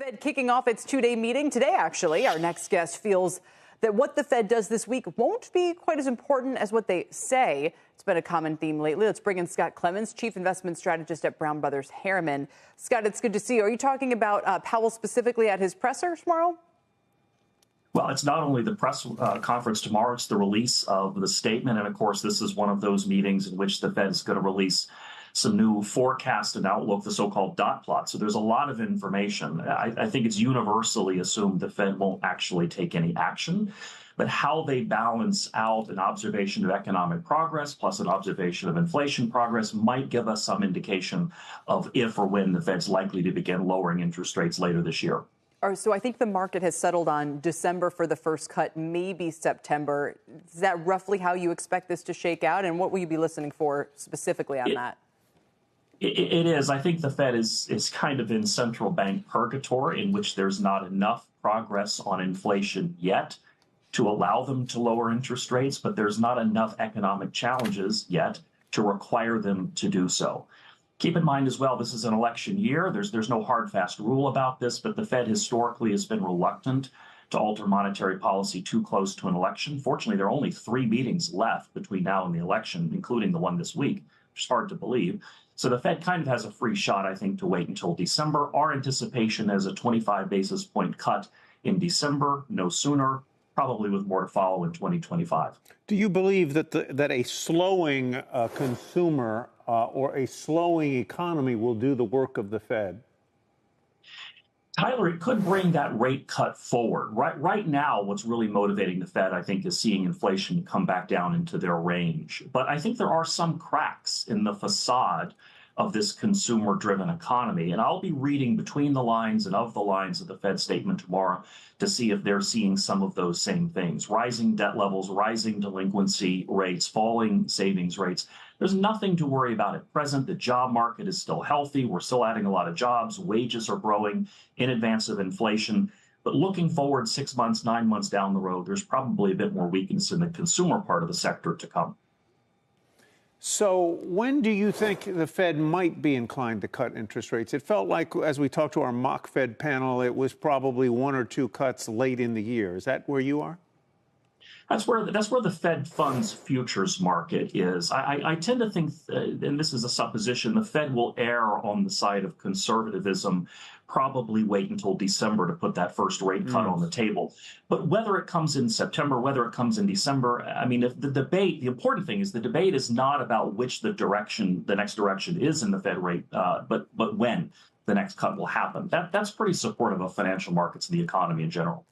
Fed kicking off its two-day meeting today, actually. Our next guest feels that what the Fed does this week won't be quite as important as what they say. It's been a common theme lately. Let's bring in Scott Clemons, Chief Investment Strategist at Brothers Harriman. Scott, it's good to see you. Are you talking about Powell specifically at his presser tomorrow? Well, it's not only the press conference tomorrow, it's the release of the statement. And of course, this is one of those meetings in which the Fed is going to release some new forecast and outlook, the so-called dot plot. So there's a lot of information. I think it's universally assumed the Fed won't actually take any action, but how they balance out an observation of economic progress plus an observation of inflation progress might give us some indication of if or when the Fed's likely to begin lowering interest rates later this year. So I think the market has settled on December for the first cut, maybe September. Is that roughly how you expect this to shake out? And what will you be listening for specifically on that? It is. I think the Fed is kind of in central bank purgatory, in which there's not enough progress on inflation yet to allow them to lower interest rates, but there's not enough economic challenges yet to require them to do so. Keep in mind as well, this is an election year. There's no hard, fast rule about this, but the Fed historically has been reluctant to alter monetary policy too close to an election. Fortunately, there are only 3 meetings left between now and the election, including the one this week, which is hard to believe. So the Fed kind of has a free shot, I think, to wait until December. Our anticipation is a 25 basis point cut in December, no sooner, probably with more to follow in 2025. Do you believe that a slowing consumer or a slowing economy will do the work of the Fed? Tyler, it could bring that rate cut forward. Right now, what's really motivating the Fed, I think, is seeing inflation come back down into their range. But I think there are some cracks in the facade of this consumer-driven economy. And I'll be reading between the lines and of the lines of the Fed statement tomorrow to see if they're seeing some of those same things. Rising debt levels, rising delinquency rates, falling savings rates. There's nothing to worry about at present. The job market is still healthy. We're still adding a lot of jobs. Wages are growing in advance of inflation. But looking forward 6 months, 9 months down the road, there's probably a bit more weakness in the consumer part of the sector to come. So when do you think the Fed might be inclined to cut interest rates? It felt like, as we talked to our mock Fed panel, it was probably 1 or 2 cuts late in the year. Is that where you are? That's where the Fed funds futures market is. I tend to think, and this is a supposition, the Fed will err on the side of conservatism, probably wait until December to put that first rate cut on the table. But whether it comes in September, whether it comes in December, I mean, if the important thing is the debate is not about which the next direction is in the Fed rate, but when the next cut will happen. That's pretty supportive of financial markets and the economy in general.